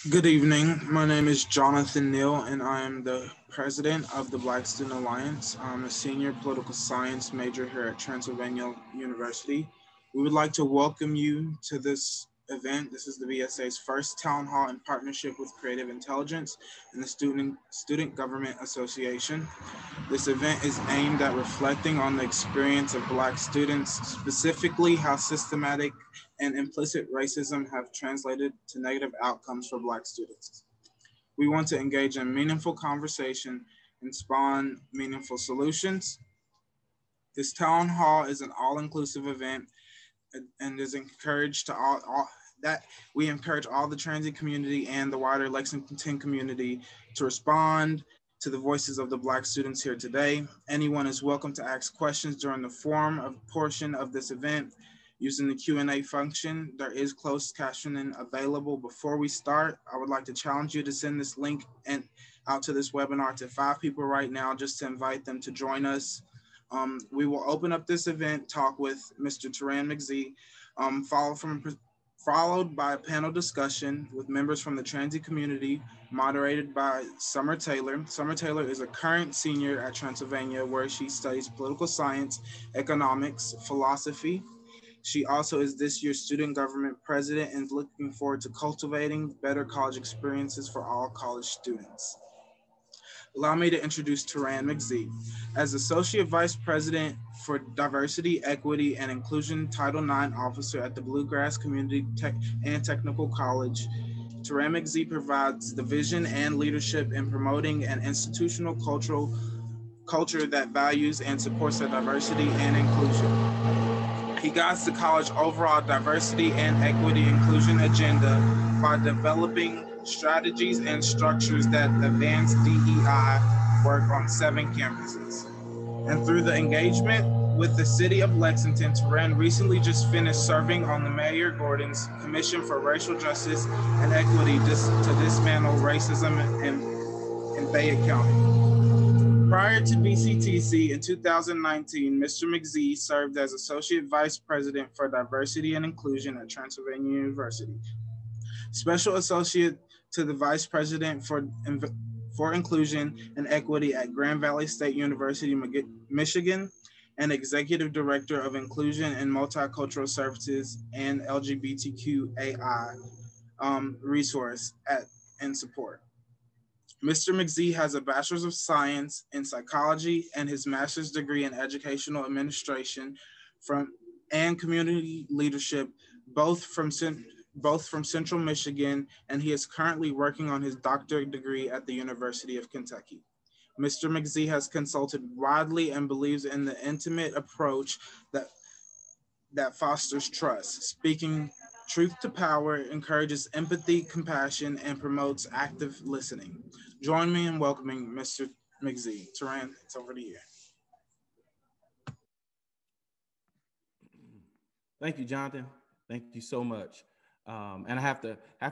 Good evening. My name is Jonathan Neal, and I am the president of the Black Student Alliance. I'm a senior political science major here at Transylvania University. We would like to welcome you to this event. This is the BSA's first town hall in partnership with Creative Intelligence and the Student Government Association. This event is aimed at reflecting on the experience of Black students, specifically how systematic and implicit racism have translated to negative outcomes for Black students. We want to engage in meaningful conversation and spawn meaningful solutions. This town hall is an all-inclusive event and is encouraged to all that we encourage all the transient community and the wider Lexington community to respond to the voices of the Black students here today. Anyone is welcome to ask questions during the forum of portion of this event. Using the Q&A function, there is closed captioning available. Before we start, I would like to challenge you to send this link out to this webinar to 5 people right now, just to invite them to join us. We will open up this event talk with Mr. Taran McCray, followed by a panel discussion with members from the transient community, moderated by Summer Taylor. Summer Taylor is a current senior at Transylvania, where she studies political science, economics, philosophy. She also is this year's student government president and is looking forward to cultivating better college experiences for all college students. Allow me to introduce Taran McCray. As Associate Vice President for Diversity, Equity, and Inclusion Title IX Officer at the Bluegrass Community and Technical College, Taran McCray provides the vision and leadership in promoting an institutional culture that values and supports the diversity and inclusion. He guides the college overall diversity and equity inclusion agenda by developing strategies and structures that advance DEI work on 7 campuses. And through the engagement with the city of Lexington, Taran recently just finished serving on the Mayor Gordon's Commission for Racial Justice and Equity to dismantle racism in Fayette County. Prior to BCTC in 2019, Mr. McCray served as Associate Vice President for Diversity and Inclusion at Transylvania University, Special Associate to the Vice President for Inclusion and Equity at Grand Valley State University, Michigan, and Executive Director of Inclusion and Multicultural Services and LGBTQAI resource and support. Mr. McCray has a Bachelor's of Science in Psychology and his Master's degree in Educational Administration and Community Leadership, both from Central Michigan, and he is currently working on his doctorate degree at the University of Kentucky. Mr. McCray has consulted widely and believes in the intimate approach that fosters trust, speaking truth to power, encourages empathy, compassion, and promotes active listening. Join me in welcoming Mr. McCray. Taran, it's over to you. Thank you, Jonathan. Thank you so much. And I have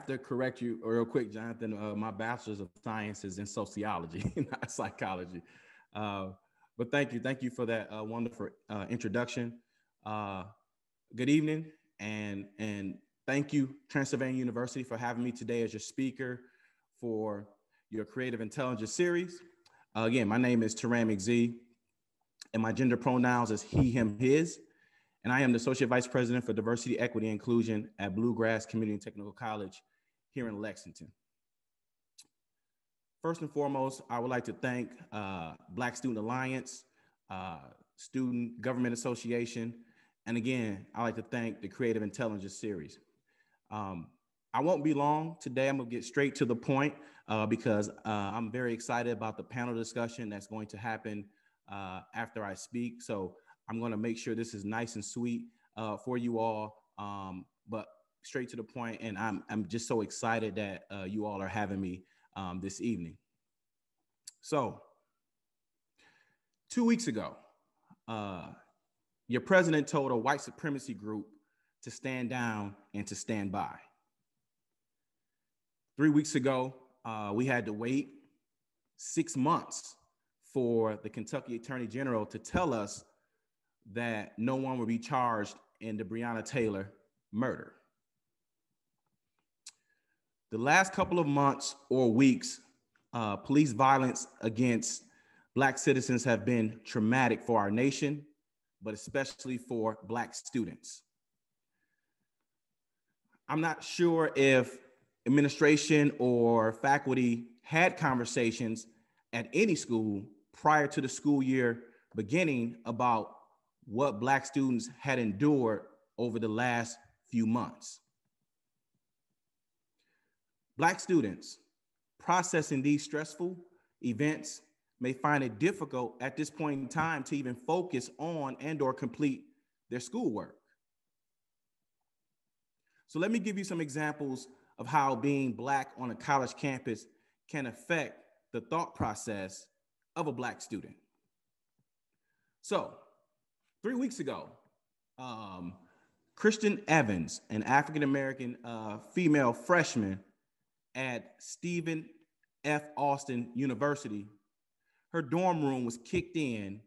to correct you real quick, Jonathan. My Bachelor's of Science is in sociology, not psychology. But thank you for that wonderful introduction. Good evening, and thank you, Transylvania University, for having me today as your speaker for your Creative Intelligence series. Again, my name is Taran McCray, and my gender pronouns is he, him, his. And I am the Associate Vice President for Diversity, Equity, and Inclusion at Bluegrass Community and Technical College here in Lexington. First and foremost, I would like to thank Black Student Alliance, Student Government Association, and again, I'd like to thank the Creative Intelligence series. I won't be long today. I'm gonna get straight to the point because I'm very excited about the panel discussion that's going to happen after I speak. So I'm gonna make sure this is nice and sweet for you all, but straight to the point. And I'm just so excited that you all are having me this evening. So 2 weeks ago, your president told a white supremacy group to stand down and to stand by. 3 weeks ago, we had to wait 6 months for the Kentucky Attorney General to tell us that no one would be charged in the Breonna Taylor murder. The last couple of months or weeks, police violence against Black citizens have been traumatic for our nation, but especially for Black students. I'm not sure if administration or faculty had conversations at any school prior to the school year beginning about what Black students had endured over the last few months. Black students processing these stressful events may find it difficult at this point in time to even focus on and or complete their schoolwork. So let me give you some examples of how being Black on a college campus can affect the thought process of a Black student. So 3 weeks ago, Kristen Evans, an African-American female freshman at Stephen F. Austin University, her dorm room was kicked in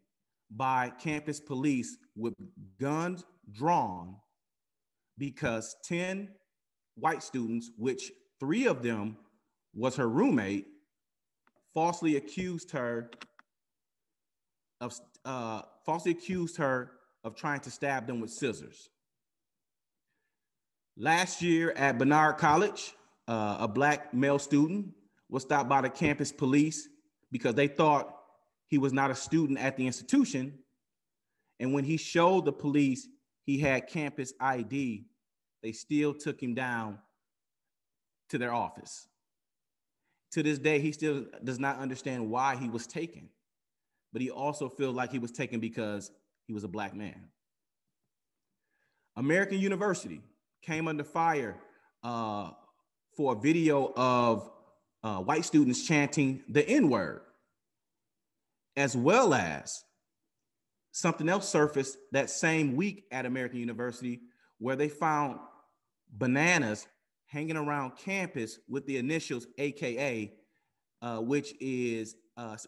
by campus police with guns drawn because 10 white students, which 3 of them was her roommate, falsely accused her of trying to stab them with scissors. Last year at Barnard College, a Black male student was stopped by the campus police because they thought he was not a student at the institution. And when he showed the police he had campus ID, they still took him down to their office. To this day, he still does not understand why he was taken, but he also feels like he was taken because he was a Black man. American University came under fire for a video of white students chanting the N-word, as well as something else surfaced that same week at American University where they found bananas hanging around campus with the initials AKA, which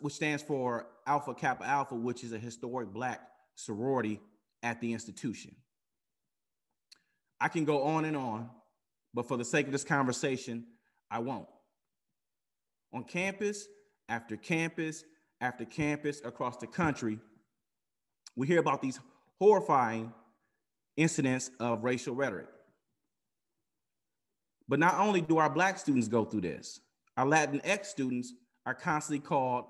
stands for Alpha Kappa Alpha, which is a historic Black sorority at the institution. I can go on and on, but for the sake of this conversation, I won't. On campus after campus after campus across the country, we hear about these horrifying incidents of racial rhetoric. But not only do our Black students go through this, our Latinx students are constantly called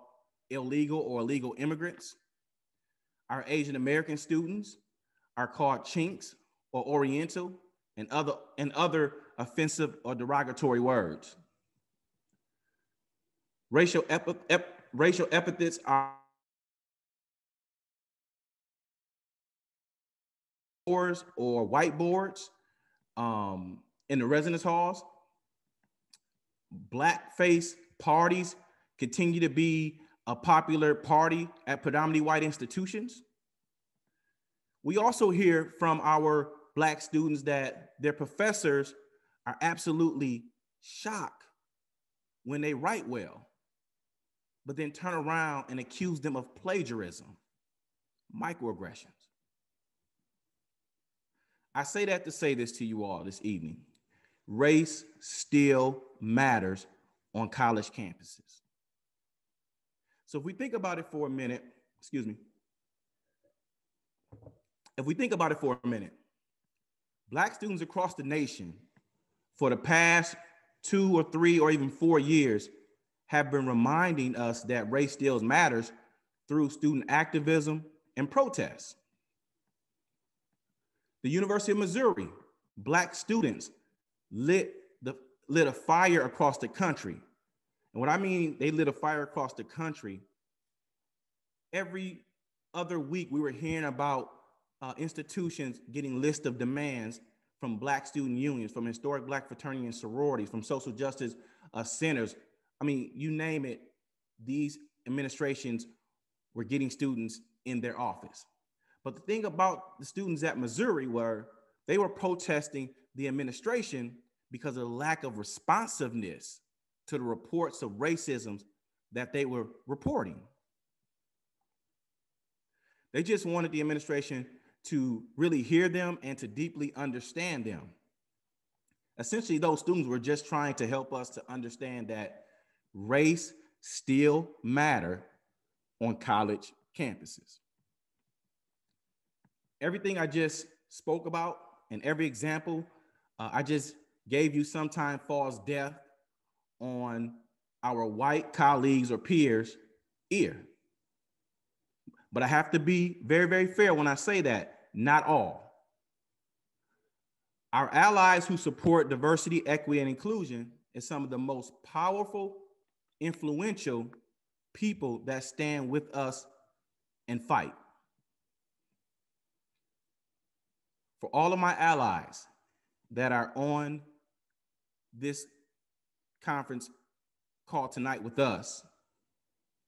illegal or illegal immigrants. Our Asian American students are called chinks or Oriental and other offensive or derogatory words. Racial epithets are or whiteboards in the residence halls. Blackface parties continue to be a popular party at predominantly white institutions. We also hear from our Black students that their professors are absolutely shocked when they write well, but then turn around and accuse them of plagiarism, microaggressions. I say that to say this to you all this evening. Race still matters on college campuses. So if we think about it for a minute, Black students across the nation for the past 2 or 3 or even 4 years have been reminding us that race still matters through student activism and protests. The University of Missouri, Black students lit a fire across the country. And what I mean, they lit a fire across the country. Every other week, we were hearing about institutions getting lists of demands from Black student unions, from historic Black fraternity and sororities, from social justice centers. I mean, you name it, these administrations were getting students in their office. But the thing about the students at Missouri were they were protesting the administration because of the lack of responsiveness to the reports of racism that they were reporting. They just wanted the administration to really hear them and to deeply understand them. Essentially, those students were just trying to help us to understand that race still matter on college campuses. Everything I just spoke about and every example I just gave you sometime falls deaf on our white colleagues or peers' ear. But I have to be very, very fair when I say that, not all. Our allies who support diversity, equity, and inclusion is some of the most powerful, influential people that stand with us and fight. For all of my allies that are on this conference call tonight with us,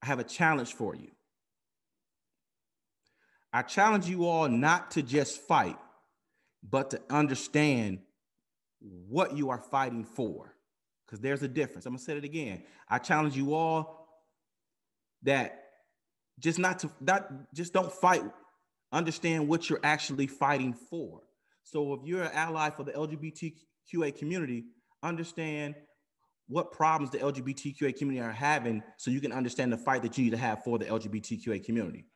I have a challenge for you. I challenge you all not to just fight, but to understand what you are fighting for, because there's a difference. I'm gonna say it again. I challenge you all that just don't fight. Understand what you're actually fighting for. So if you're an ally for the LGBTQA community, understand what problems the LGBTQA community are having so you can understand the fight that you need to have for the LGBTQA community.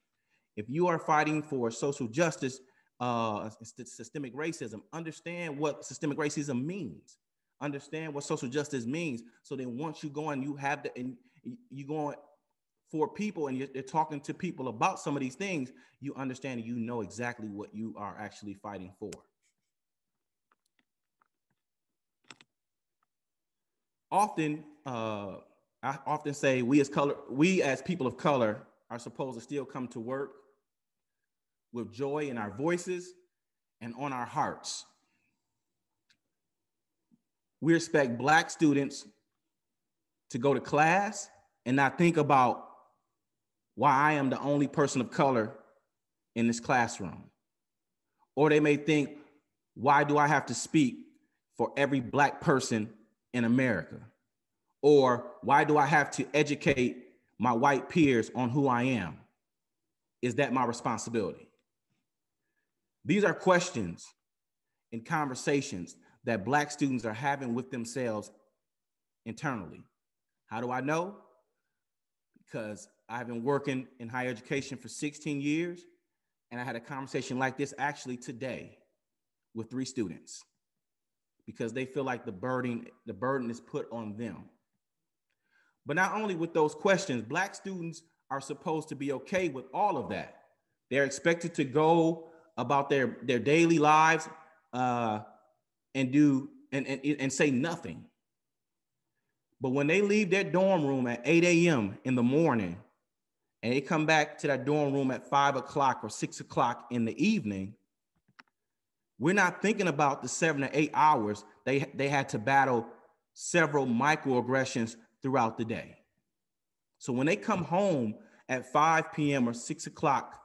If you are fighting for social justice, systemic racism, understand what systemic racism means. Understand what social justice means. So then once you go and you have the, and you go for people and you're talking to people about some of these things, you understand and you know exactly what you are actually fighting for. Often, I often say we as people of color are supposed to still come to work with joy in our voices and on our hearts. We expect Black students to go to class and not think about why I am the only person of color in this classroom. Or they may think, why do I have to speak for every Black person in America? Or why do I have to educate my white peers on who I am? Is that my responsibility? These are questions and conversations that Black students are having with themselves internally. How do I know? Because I've been working in higher education for 16 years, and I had a conversation like this actually today with 3 students because they feel like the burden is put on them. But not only with those questions, Black students are supposed to be okay with all of that. They're expected to go about their daily lives and say nothing. But when they leave their dorm room at 8 a.m. in the morning and they come back to that dorm room at 5 o'clock or 6 o'clock in the evening, we're not thinking about the 7 or 8 hours they had to battle several microaggressions throughout the day. So when they come home at 5 p.m. or 6 o'clock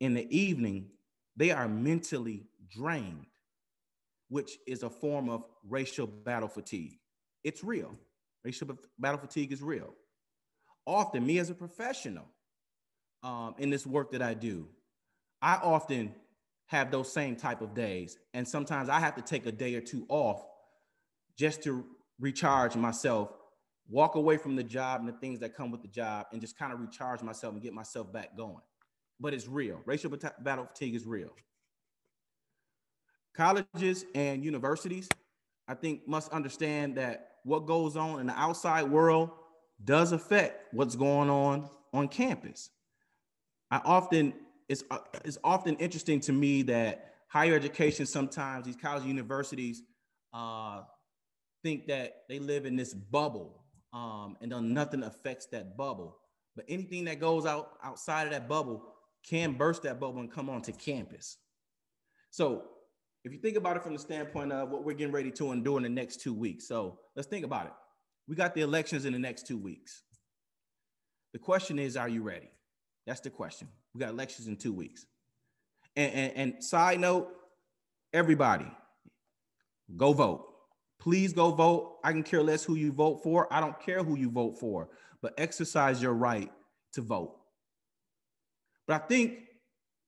in the evening, they are mentally drained, which is a form of racial battle fatigue. It's real. Racial battle fatigue is real. Often, me as a professional in this work that I do, I often have those same type of days. And sometimes I have to take a day or 2 off just to recharge myself, walk away from the job and the things that come with the job and just kind of recharge myself and get myself back going. But it's real. Racial battle fatigue is real. Colleges and universities, I think, must understand that what goes on in the outside world does affect what's going on campus. It's often interesting to me that higher education, sometimes these college universities think that they live in this bubble and then nothing affects that bubble. But anything that goes outside of that bubble can burst that bubble and come onto campus. So if you think about it from the standpoint of what we're getting ready to endure in the next 2 weeks. So let's think about it. We got the elections in the next 2 weeks. The question is, are you ready? That's the question. We got elections in 2 weeks. And side note, everybody, go vote. Please go vote. I can care less who you vote for. I don't care who you vote for, but exercise your right to vote. But I think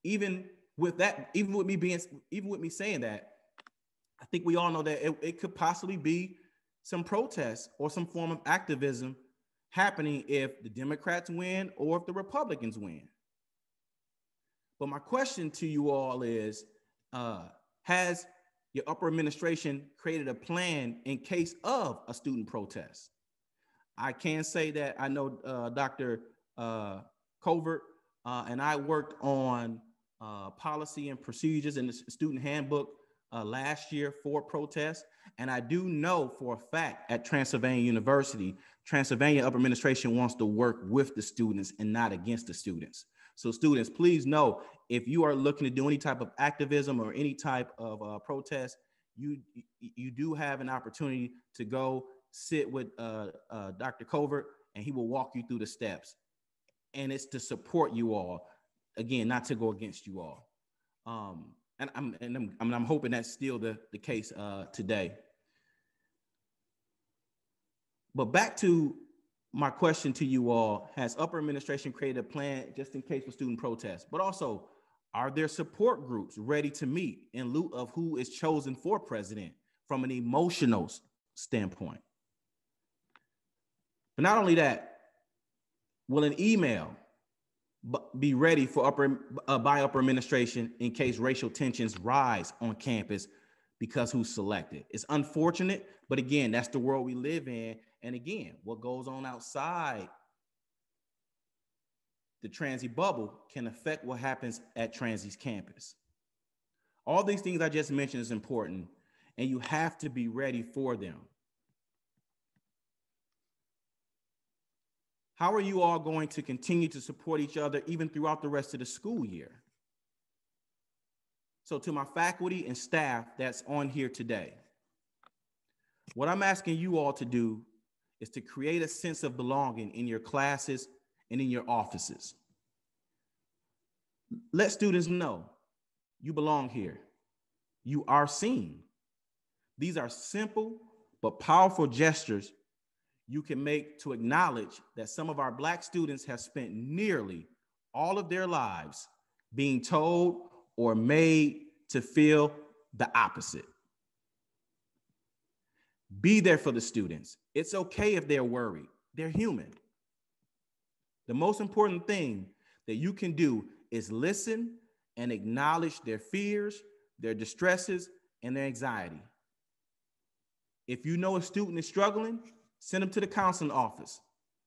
even with me saying that, I think we all know that it could possibly be some protests or some form of activism happening if the Democrats win or if the Republicans win. But my question to you all is, has your upper administration created a plan in case of a student protest? I can say that I know Dr. Covert and I worked on policy and procedures in the student handbook last year for protests. And I do know for a fact at Transylvania University, Transylvania upper administration wants to work with the students and not against the students. So students, please know, if you are looking to do any type of activism or any type of protest, you do have an opportunity to go sit with Dr. Covert, and he will walk you through the steps. And it's to support you all, again, not to go against you all. And I'm hoping that's still the case today. But back to my question to you all, has upper administration created a plan just in case for student protests? But also, are there support groups ready to meet in lieu of who is chosen for president from an emotional standpoint? But not only that, will an email be ready for by upper administration in case racial tensions rise on campus because who's selected? It's unfortunate, but again, that's the world we live in. And again, what goes on outside the Transy bubble can affect what happens at Transy's campus. All these things I just mentioned is important, and you have to be ready for them. How are you all going to continue to support each other even throughout the rest of the school year? So to my faculty and staff that's on here today, what I'm asking you all to do is to create a sense of belonging in your classes and in your offices. Let students know you belong here. You are seen. These are simple but powerful gestures you can make to acknowledge that some of our Black students have spent nearly all of their lives being told or made to feel the opposite. Be there for the students. It's okay if they're worried. They're human. The most important thing that you can do is listen and acknowledge their fears, their distresses, and their anxiety. If you know a student is struggling, send them to the counseling office.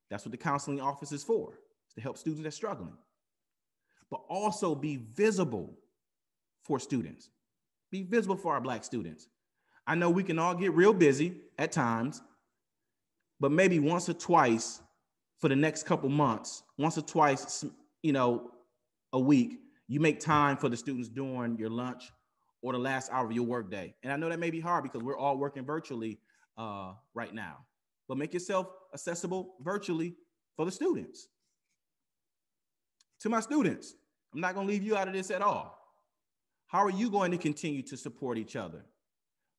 That's what the counseling office is for, is to help students that are struggling. But also be visible for students. Be visible for our Black students. I know we can all get real busy at times, but maybe once or twice for the next couple months, once or twice, a week, you make time for the students during your lunch or the last hour of your workday. And I know that may be hard because we're all working virtually right now, but make yourself accessible virtually for the students. To my students, I'm not going to leave you out of this at all. How are you going to continue to support each other?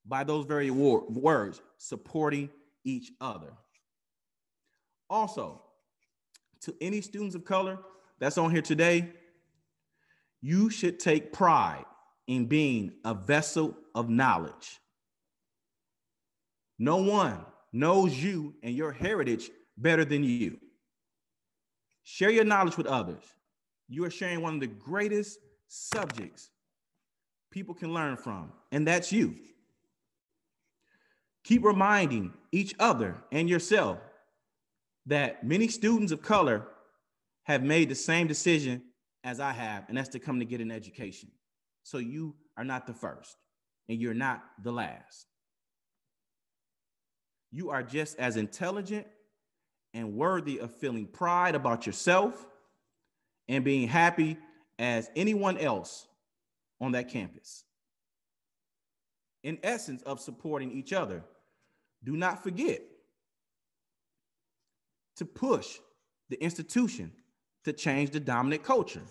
By those very words, supporting each other. Also, to any students of color that's on here today, you should take pride in being a vessel of knowledge. No one knows you and your heritage better than you. Share your knowledge with others. You are sharing one of the greatest subjects people can learn from, and that's you. Keep reminding each other and yourself that many students of color have made the same decision as I have, and that's to come to get an education. So you are not the first, and you're not the last. You are just as intelligent and worthy of feeling pride about yourself and being happy as anyone else on that campus. In essence of supporting each other, do not forget to push the institution to change the dominant culture.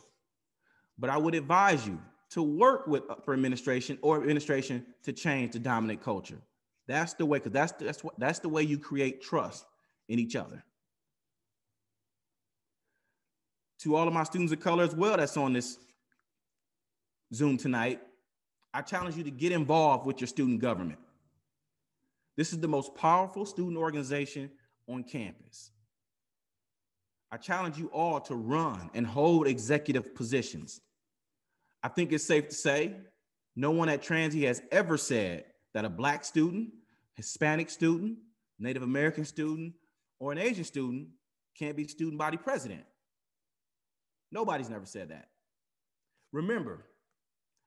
But I would advise you to work with upper administration or administration to change the dominant culture. That's the way, because that's the way you create trust in each other. To all of my students of color as well that's on this Zoom tonight, I challenge you to get involved with your student government. This is the most powerful student organization on campus. I challenge you all to run and hold executive positions. I think it's safe to say no one at Transy has ever said that a Black student, Hispanic student, Native American student, or an Asian student can't be student body president. Nobody's never said that. Remember,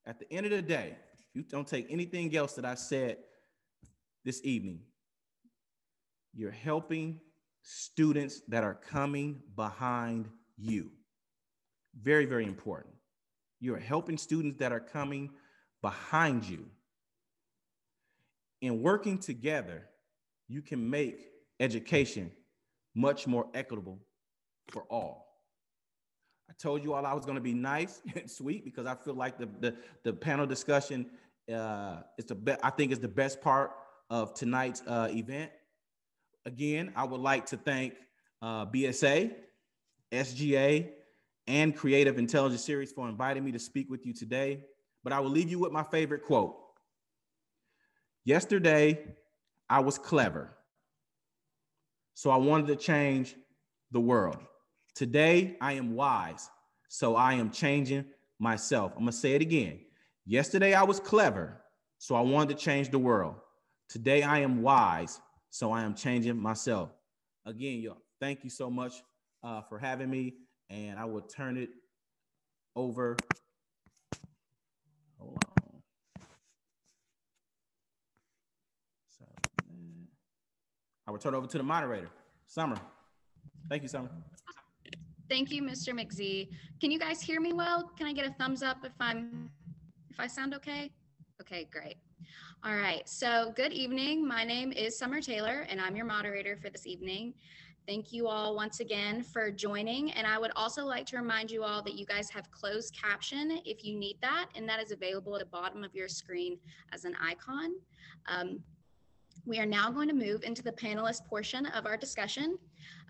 at the end of the day, you don't take anything else that I said this evening, you're helping students that are coming behind you. Very, very important. You're helping students that are coming behind you. In working together, you can make education much more equitable for all. I told you all I was going to be nice and sweet because I feel like the panel discussion I think is the best part of tonight's event. Again, I would like to thank BSA, SGA, and Creative Intelligence Series for inviting me to speak with you today. But I will leave you with my favorite quote. Yesterday, I was clever, so I wanted to change the world. Today, I am wise, so I am changing myself. I'm gonna say it again. Yesterday, I was clever, so I wanted to change the world. Today, I am wise, so I am changing myself. Again, y'all, thank you so much for having me, and I will turn it over. Hold on. I will turn it over to the moderator, Summer. Thank you, Summer. Thank you, Mr. McZ. Can you guys hear me well? Can I get a thumbs up if I sound okay? Okay, great. All right, so good evening. My name is Summer Taylor, and I'm your moderator for this evening. Thank you all once again for joining. And I would also like to remind you all that you guys have closed caption if you need that, and that is available at the bottom of your screen as an icon. We are now going to move into the panelist portion of our discussion.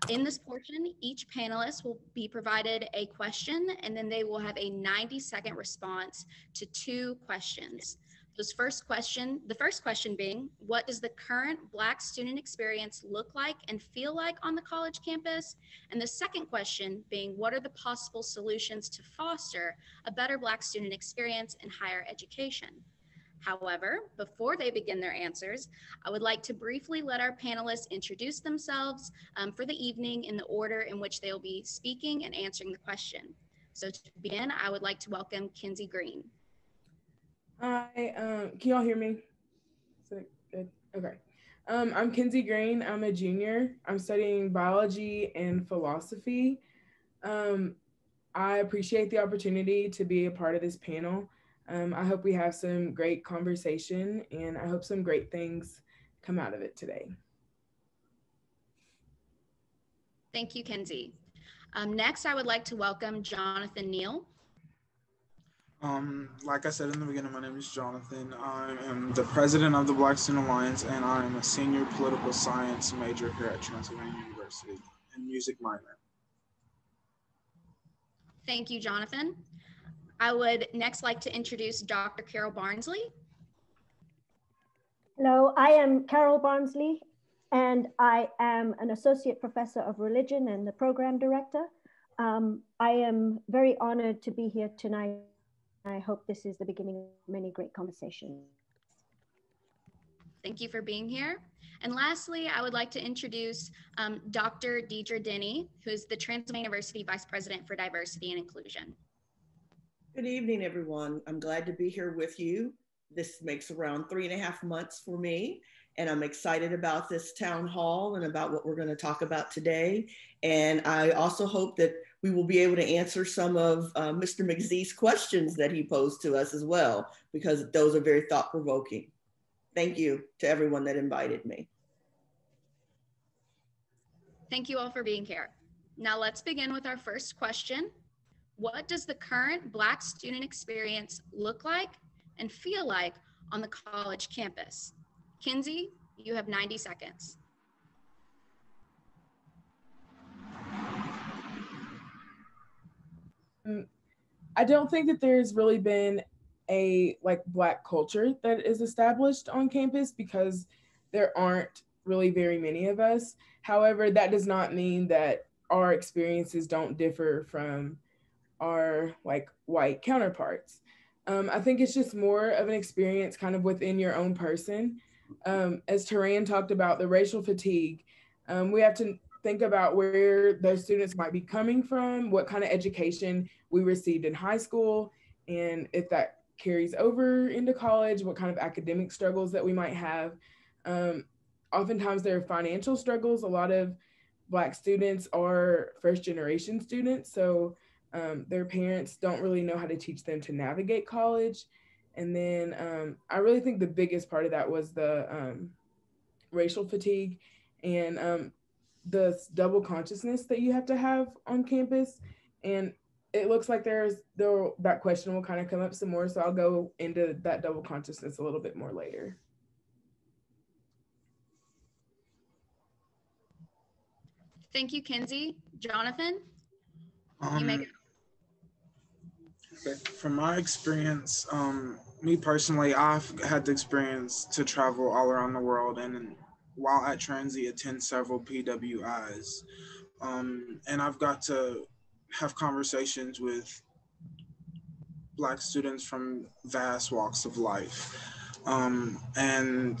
In this portion, each panelist will be provided a question, and then they will have a 90-second response to 2 questions. The first question being, what does the current Black student experience look like and feel like on the college campus? And the second question being, what are the possible solutions to foster a better Black student experience in higher education? However, before they begin their answers, I would like to briefly let our panelists introduce themselves for the evening in the order in which they will be speaking and answering the question. So to begin, I would like to welcome Kinsey Green. Hi, can y'all hear me? Is it good? Okay. I'm Kinsey Green. I'm a junior. I'm studying biology and philosophy. I appreciate the opportunity to be a part of this panel. I hope we have some great conversation, and I hope some great things come out of it today. Thank you, Kinsey. Next, I would like to welcome Jonathan Neal. Like I said in the beginning, my name is Jonathan. I am the president of the Black Student Alliance, and I am a senior political science major here at Transylvania University and music minor. Thank you, Jonathan. I would next like to introduce Dr. Carol Barnsley. Hello, I am Carol Barnsley, and I am an associate professor of religion and the program director. I am very honored to be here tonight. I hope this is the beginning of many great conversations. Thank you for being here. And lastly, I would like to introduce Dr. Deidre Denny, who is the Transylvania University Vice President for Diversity and Inclusion. Good evening, everyone. I'm glad to be here with you. This makes around 3.5 months for me, and I'm excited about this town hall and about what we're going to talk about today. And I also hope that we will be able to answer some of Mr. McZee's questions that he posed to us as well, because those are very thought-provoking. Thank you to everyone that invited me. Thank you all for being here. Now let's begin with our first question. What does the current Black student experience look like and feel like on the college campus? Kinsey, you have 90 seconds. I don't think that there's really been a like Black culture that is established on campus because there aren't really very many of us. However, that does not mean that our experiences don't differ from our like white counterparts. I think it's just more of an experience kind of within your own person. As Taran talked about the racial fatigue, we have to think about where those students might be coming from, what kind of education we received in high school, and if that carries over into college, what kind of academic struggles that we might have. Um, Oftentimes there are financial struggles. A lot of Black students are first generation students, so their parents don't really know how to teach them to navigate college. And then I really think the biggest part of that was the racial fatigue and the double consciousness that you have to have on campus. And it looks like that question will kind of come up some more. So I'll go into that double consciousness a little bit more later. Thank you, Kinsey. Jonathan, you may go. Okay. From my experience, me personally, I've had the experience to travel all around the world, and while at Transy, attend several PWIs, and I've got to have conversations with Black students from vast walks of life, and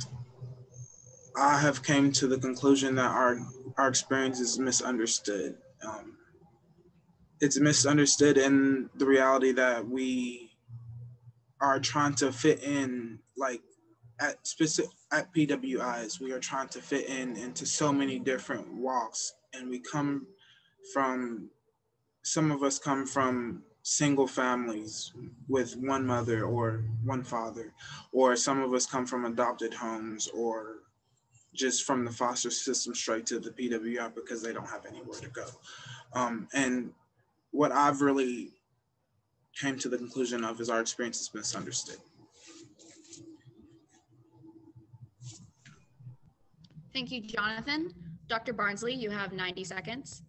I have came to the conclusion that our experience is misunderstood. It's misunderstood in the reality that we are trying to fit in, like at PWIs, we are trying to fit in into so many different walks, and we come from, some of us come from single families with one mother or one father, or some of us come from adopted homes, or just from the foster system straight to the PWI because they don't have anywhere to go. And what I've really came to the conclusion of is our experience is misunderstood. Thank you, Jonathan. Dr. Barnsley, you have 90 seconds.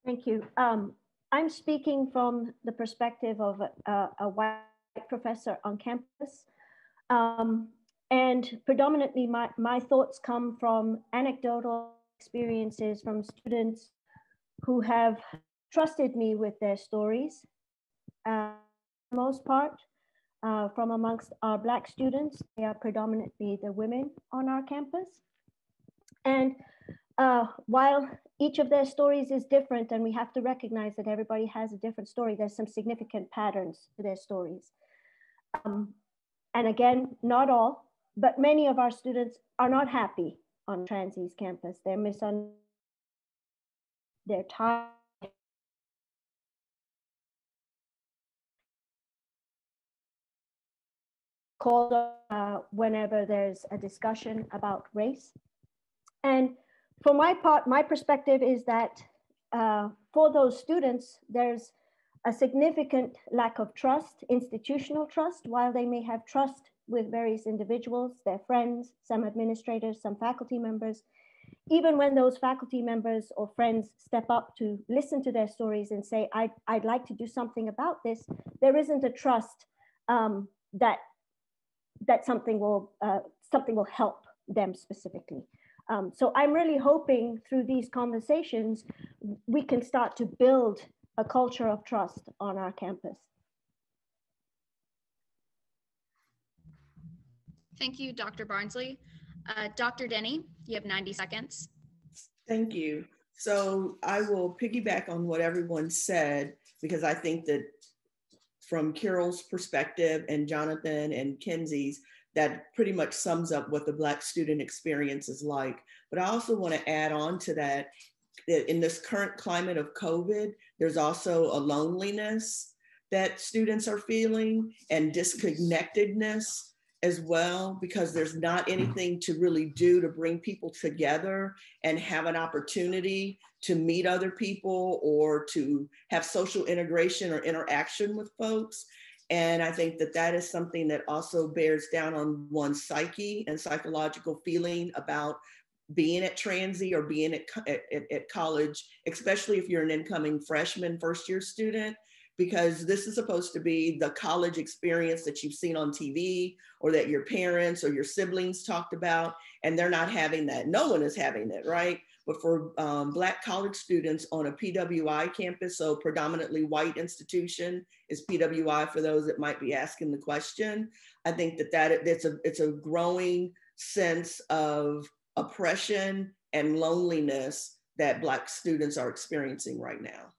Thank you. I'm speaking from the perspective of a white professor on campus. And predominantly my thoughts come from anecdotal experiences from students who have trusted me with their stories. For the most part, from amongst our Black students, they are predominantly the women on our campus. And while each of their stories is different, and we have to recognize that everybody has a different story, there's some significant patterns to their stories. And again, not all, but many of our students are not happy on Transy's campus. They're misunderstood, they're tired. Called whenever there's a discussion about race. And for my part, my perspective is that for those students, there's a significant lack of trust, institutional trust, while they may have trust with various individuals, their friends, some administrators, some faculty members. Even when those faculty members or friends step up to listen to their stories and say, I'd like to do something about this, there isn't a trust that something will help them specifically. So I'm really hoping through these conversations, we can start to build a culture of trust on our campus. Thank you, Dr. Barnsley. Dr. Denny, you have 90 seconds. Thank you. So I will piggyback on what everyone said, because I think that from Carol's perspective and Jonathan and Kinsey's, that pretty much sums up what the Black student experience is like. But I also want to add on to that in this current climate of COVID, there's also a loneliness that students are feeling and disconnectedness as well, because there's not anything to really do to bring people together and have an opportunity to meet other people or to have social integration or interaction with folks. And I think that that is something that also bears down on one's psyche and psychological feeling about being at Transy or being at college, especially if you're an incoming freshman, first year student, because this is supposed to be the college experience that you've seen on TV or that your parents or your siblings talked about, and they're not having that. No one is having it, right? But for Black college students on a PWI campus, so predominantly white institution is PWI for those that might be asking the question. I think it's a growing sense of oppression and loneliness that Black students are experiencing right now.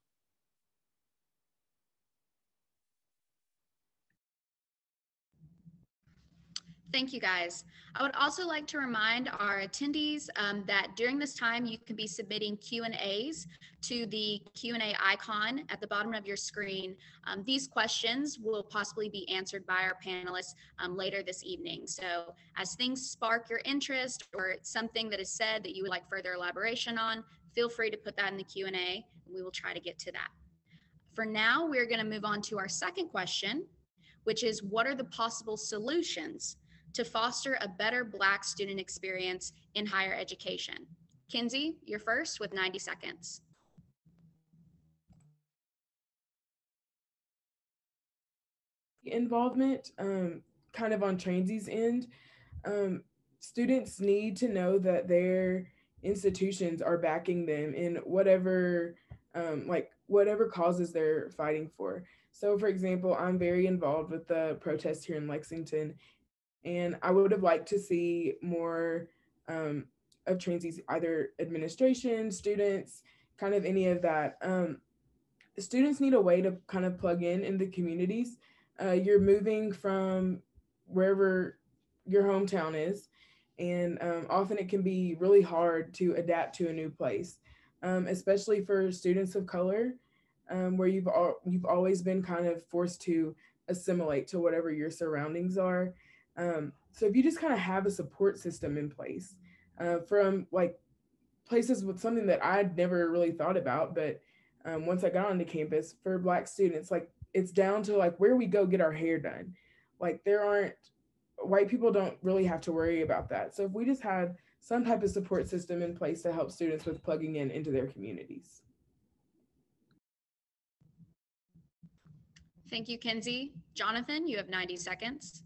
Thank you, guys. I would also like to remind our attendees that during this time, you can be submitting Q&As to the Q&A icon at the bottom of your screen. These questions will possibly be answered by our panelists later this evening. So as things spark your interest or something that is said that you would like further elaboration on, feel free to put that in the Q&A, and we will try to get to that. For now, we're going to move on to our second question, which is, what are the possible solutions to foster a better Black student experience in higher education? Kinsey, you're first with 90 seconds. Involvement, kind of on Transy's end, students need to know that their institutions are backing them in whatever causes they're fighting for. So for example, I'm very involved with the protest here in Lexington, and I would have liked to see more of Transy's either administration, students, kind of any of that. Students need a way to kind of plug in the communities. You're moving from wherever your hometown is, and often it can be really hard to adapt to a new place, especially for students of color, where you've always been kind of forced to assimilate to whatever your surroundings are. So if you just kind of have a support system in place, from like places with something that I'd never really thought about, but once I got onto campus for Black students, like it's down to like where we go get our hair done. Like white people don't really have to worry about that. So if we just had some type of support system in place to help students with plugging into their communities. Thank you, Kinsey. Jonathan, you have 90 seconds.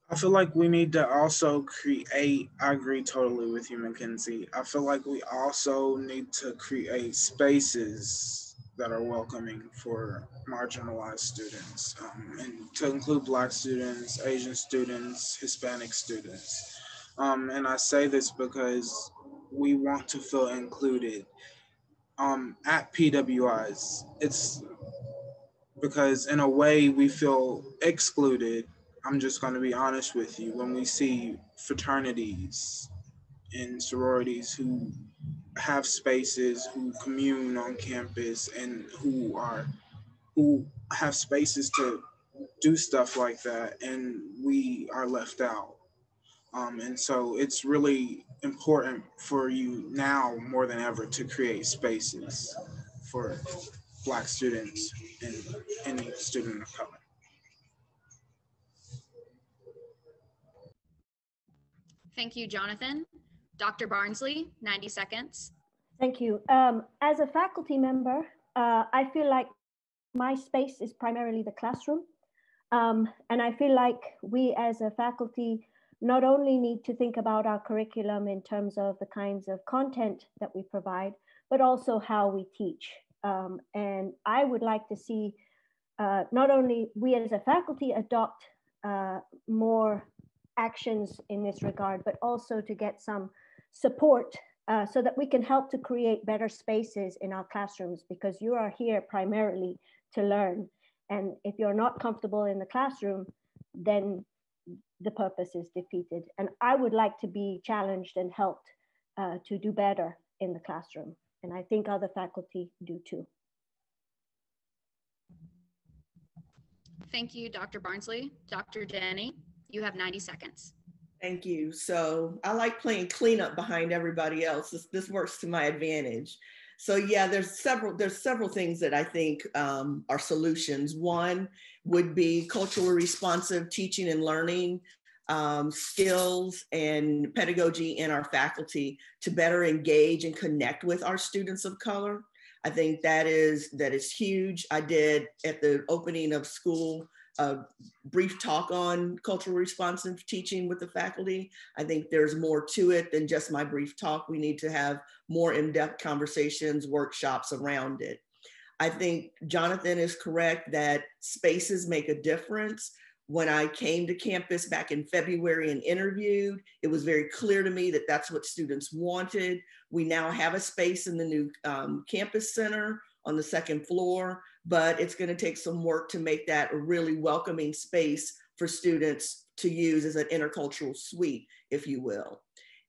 I feel like we need to also create, I agree totally with you, Mackenzie. I feel like we also need to create spaces that are welcoming for marginalized students, and to include Black students, Asian students, Hispanic students. And I say this because we want to feel included. At PWIs, it's because in a way we feel excluded. I'm just going to be honest with you. When we see fraternities and sororities who have spaces, who commune on campus, and who have spaces to do stuff like that, and we are left out. And so it's really important for you now more than ever to create spaces for Black students and any student of color. Thank you, Jonathan. Dr. Barnsley, 90 seconds. Thank you. As a faculty member, I feel like my space is primarily the classroom. And I feel like we as a faculty not only need to think about our curriculum in terms of the kinds of content that we provide, but also how we teach. And I would like to see not only we as a faculty adopt more actions in this regard, but also to get some support so that we can help to create better spaces in our classrooms, because you are here primarily to learn. And if you're not comfortable in the classroom, then the purpose is defeated. And I would like to be challenged and helped to do better in the classroom. And I think other faculty do too. Thank you, Dr. Barnsley. Dr. Denny, you have 90 seconds. Thank you. So I like playing cleanup behind everybody else. This works to my advantage. So yeah, there's several things that I think are solutions. One would be culturally responsive teaching and learning skills and pedagogy in our faculty to better engage and connect with our students of color. I think that is huge. I did at the opening of school a brief talk on cultural responsive teaching with the faculty. I think there's more to it than just my brief talk. We need to have more in-depth conversations, workshops around it. I think Jonathan is correct that spaces make a difference. When I came to campus back in February and interviewed, it was very clear to me that that's what students wanted. We now have a space in the new campus center on the second floor, but it's going to take some work to make that a really welcoming space for students to use as an intercultural suite, if you will.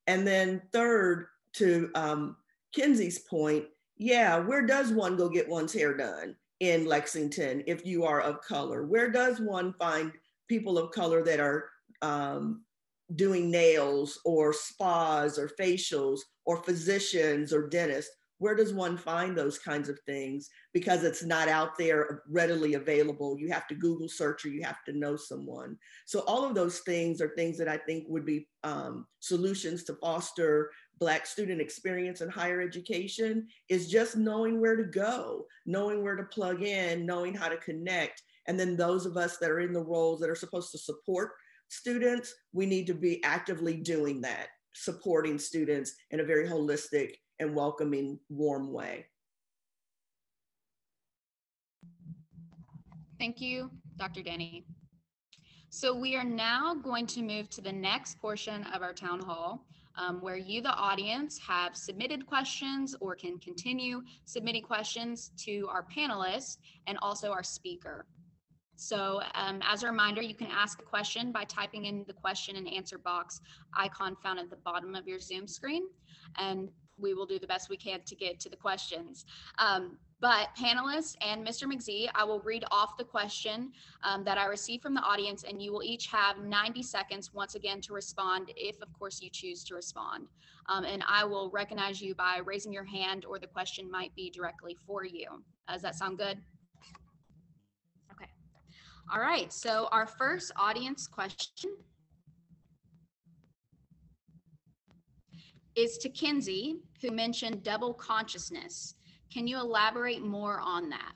And then third, to Kenzie's point, yeah, where does one go get one's hair done in Lexington if you are of color? Where does one find people of color that are doing nails or spas or facials or physicians or dentists? Where does one find those kinds of things? Because it's not out there readily available. You have to Google search or you have to know someone. So all of those things are things that I think would be solutions to foster Black student experience in higher education, is just knowing where to go, knowing where to plug in, knowing how to connect. And then those of us that are in the roles that are supposed to support students, we need to be actively doing that, supporting students in a very holistic and welcoming, warm way. Thank you, Dr. Denny. So we are now going to move to the next portion of our town hall, where you, the audience, have submitted questions or can continue submitting questions to our panelists and also our speaker. So as a reminder, you can ask a question by typing in the question and answer box icon found at the bottom of your Zoom screen, and we will do the best we can to get to the questions. But panelists and Mr. McZee, I will read off the question that I received from the audience, and you will each have 90 seconds once again to respond, if of course you choose to respond. And I will recognize you by raising your hand, or the question might be directly for you. Does that sound good? Okay. All right, so our first audience question is to Kenzie, who mentioned double consciousness. Can you elaborate more on that?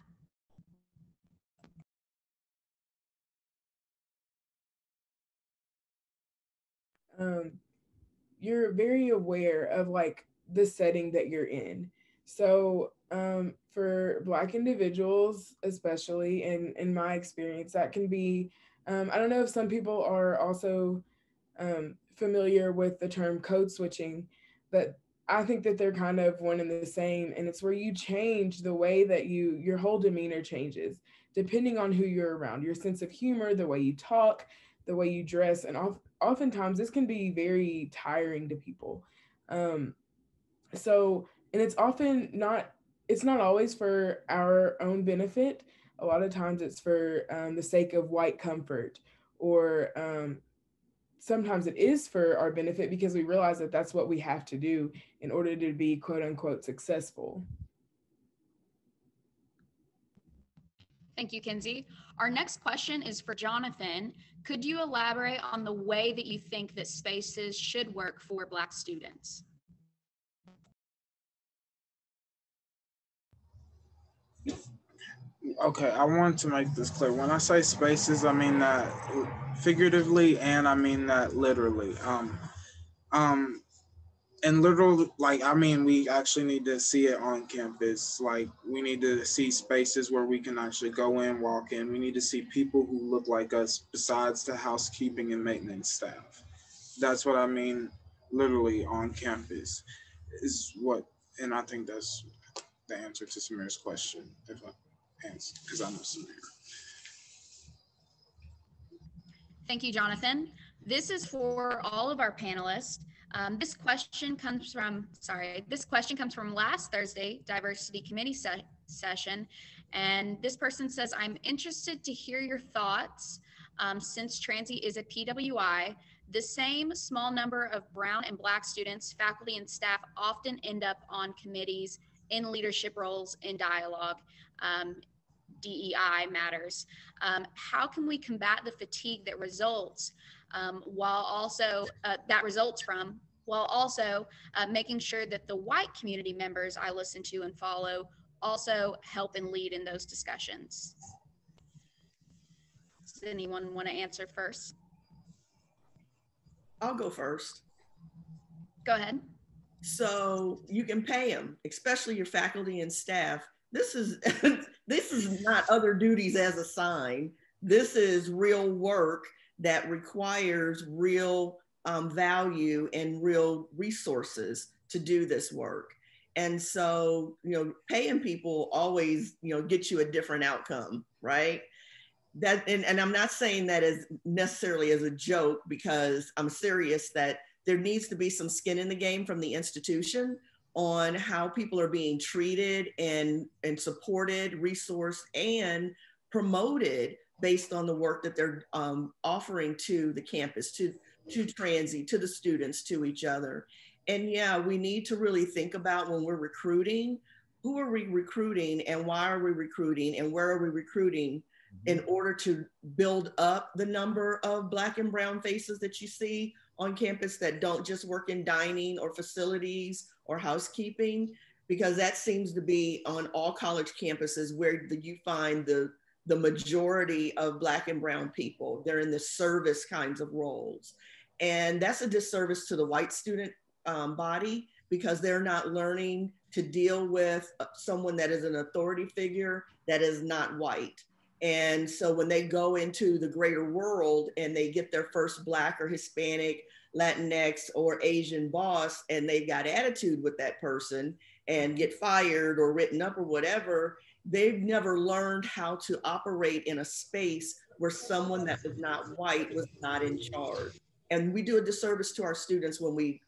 You're very aware of like the setting that you're in. So for Black individuals, especially in my experience, that can be, I don't know if some people are also familiar with the term code switching, but I think that they're kind of one and the same. And it's where you change the way that your whole demeanor changes, depending on who you're around, your sense of humor, the way you talk, the way you dress. And oftentimes this can be very tiring to people. And it's often not, it's not always for our own benefit. A lot of times it's for the sake of white comfort, or sometimes it is for our benefit because we realize that that's what we have to do in order to be quote unquote successful. Thank you, Kenzie. Our next question is for Jonathan. Could you elaborate on the way that you think that spaces should work for Black students? Okay, I want to make this clear. When I say spaces, I mean that figuratively and I mean that literally. And literal, like, I mean, we actually need to see it on campus. Like, we need to see spaces where we can actually go in, walk in. We need to see people who look like us besides the housekeeping and maintenance staff. That's what I mean, literally on campus is what, and I think that's the answer to Samir's question, if I answer, because I know Samir. Thank you, Jonathan. This is for all of our panelists. This question comes from last Thursday diversity committee session, and this person says, I'm interested to hear your thoughts. Since Transy is a PWI, the same small number of Brown and Black students, faculty, and staff often end up on committees in leadership roles in dialogue. DEI matters. How can we combat the fatigue that results while also making sure that the white community members I listen to and follow also help and lead in those discussions. Does anyone want to answer first? I'll go first. Go ahead. So you can pay them, especially your faculty and staff. This is this is not other duties as assigned. This is real work that requires real value and real resources to do this work. And so, paying people always, gets you a different outcome, right? That, and I'm not saying that as necessarily as a joke, because I'm serious that there needs to be some skin in the game from the institution on how people are being treated and supported, resourced, and promoted based on the work that they're offering to the campus, to Transy, to the students, to each other. And yeah, we need to really think about when we're recruiting, who are we recruiting and why are we recruiting and where are we recruiting in order to build up the number of Black and brown faces that you see on campus that don't just work in dining or facilities or housekeeping, because that seems to be on all college campuses where you find the majority of Black and brown people. They're in the service kinds of roles. And that's a disservice to the white student body, because they're not learning to deal with someone that is an authority figure that is not white. And so when they go into the greater world and they get their first Black or Hispanic, Latinx, or Asian boss, and they've got attitude with that person and get fired or written up or whatever, they've never learned how to operate in a space where someone that was not white was not in charge. And we do a disservice to our students when we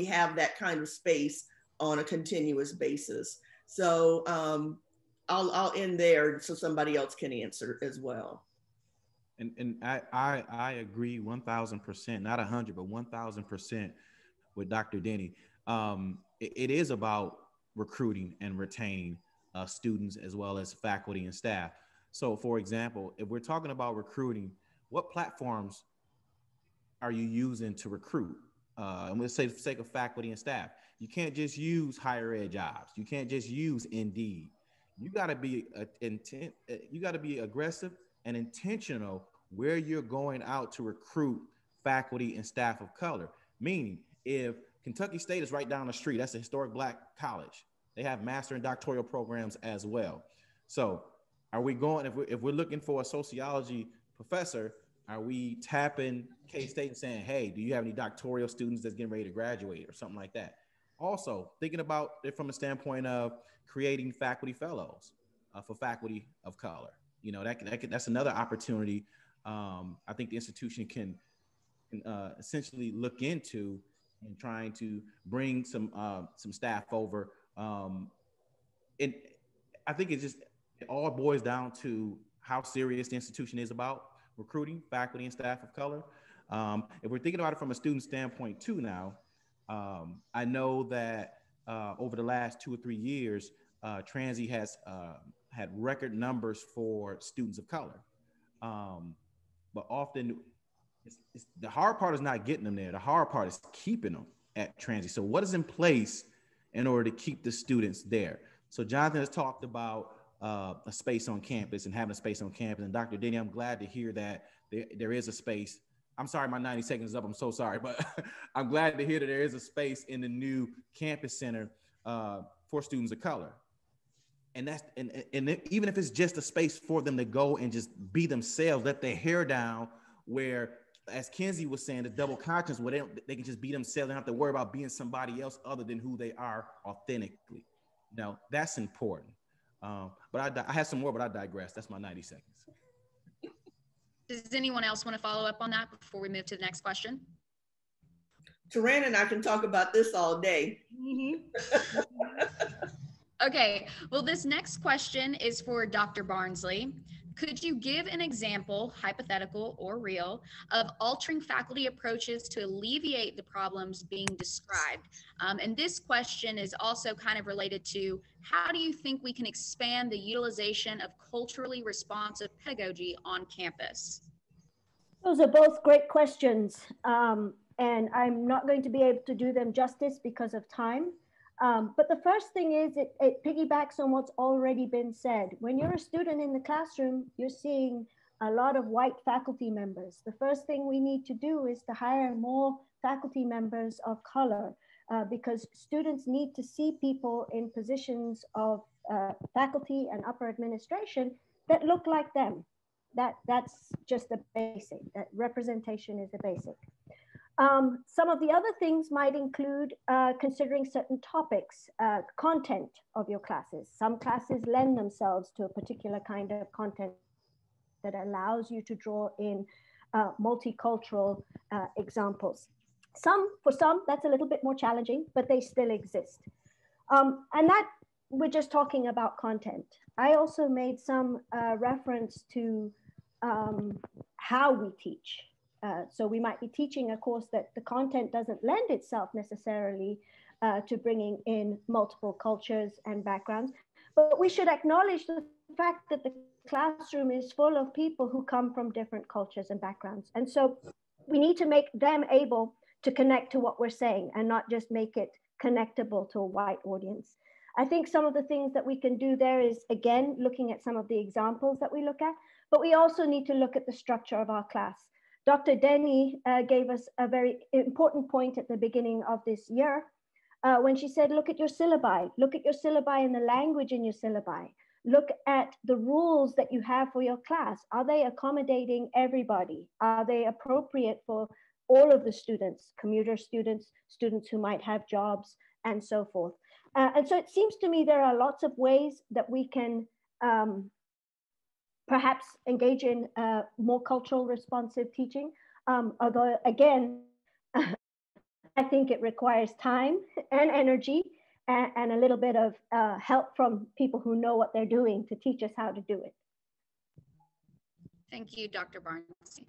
have that kind of space on a continuous basis. So I'll end there so somebody else can answer as well. And I agree 1,000%, not 100, but 1,000% with Dr. Denny. It is about recruiting and retaining students as well as faculty and staff. So for example, if we're talking about recruiting, what platforms are you using to recruit? And let's say for the sake of faculty and staff, you can't just use higher ed jobs. You can't just use Indeed. You got to be you got to be aggressive and intentional where you're going out to recruit faculty and staff of color. Meaning, if Kentucky State is right down the street, that's a historic Black college. They have master and doctoral programs as well. So are we going, if we're looking for a sociology professor, are we tapping K-State and saying, hey, do you have any doctoral students that's getting ready to graduate or something like that? Also, thinking about it from a standpoint of creating faculty fellows for faculty of color. That's another opportunity I think the institution can essentially look into and trying to bring some staff over. And I think it all boils down to how serious the institution is about recruiting faculty and staff of color. If we're thinking about it from a student standpoint too now, I know that over the last 2 or 3 years, Transy has had record numbers for students of color. But often the hard part is not getting them there. The hard part is keeping them at Transy. So what is in place in order to keep the students there? So Jonathan has talked about a space on campus and having a space on campus. And Dr. Denny, I'm glad to hear that there is a space. I'm sorry, my 90 seconds is up. I'm so sorry, but I'm glad to hear that there is a space in the new campus center for students of color. And even if it's just a space for them to go and just be themselves, let their hair down, where, as Kenzie was saying, the double conscience, where they can just be themselves and have to worry about being somebody else other than who they are authentically. That's important. But I have some more, but I digress. That's my 90 seconds. Does anyone else want to follow up on that before we move to the next question? Taran and I can talk about this all day. Okay, well, this next question is for Dr. Barnsley. Could you give an example, hypothetical or real, of altering faculty approaches to alleviate the problems being described? And this question is also kind of related to, how do you think we can expand the utilization of culturally responsive pedagogy on campus? Those are both great questions. And I'm not going to be able to do them justice because of time. But the first thing is it piggybacks on what's already been said. When you're a student in the classroom, you're seeing a lot of white faculty members. The first thing we need to do is to hire more faculty members of color, because students need to see people in positions of faculty and upper administration that look like them. That's just the basic, that representation is the basic. Some of the other things might include considering certain topics, content of your classes. Some classes lend themselves to a particular kind of content that allows you to draw in multicultural examples. For some, that's a little bit more challenging, but they still exist. And that, we're just talking about content. I also made some reference to how we teach. So we might be teaching a course that the content doesn't lend itself necessarily to bringing in multiple cultures and backgrounds, but we should acknowledge the fact that the classroom is full of people who come from different cultures and backgrounds. And so we need to make them able to connect to what we're saying and not just make it connectable to a white audience. I think some of the things that we can do there is, again, looking at some of the examples that we look at, but we also need to look at the structure of our class. Dr. Denny gave us a very important point at the beginning of this year when she said, look at your syllabi, and the language in your syllabi. Look at the rules that you have for your class. Are they accommodating everybody? Are they appropriate for all of the students, commuter students, students who might have jobs, and so forth? And so it seems to me there are lots of ways that we can perhaps engage in more cultural responsive teaching. Although again, I think it requires time and energy and a little bit of help from people who know what they're doing to teach us how to do it. Thank you, Dr. Barnsley.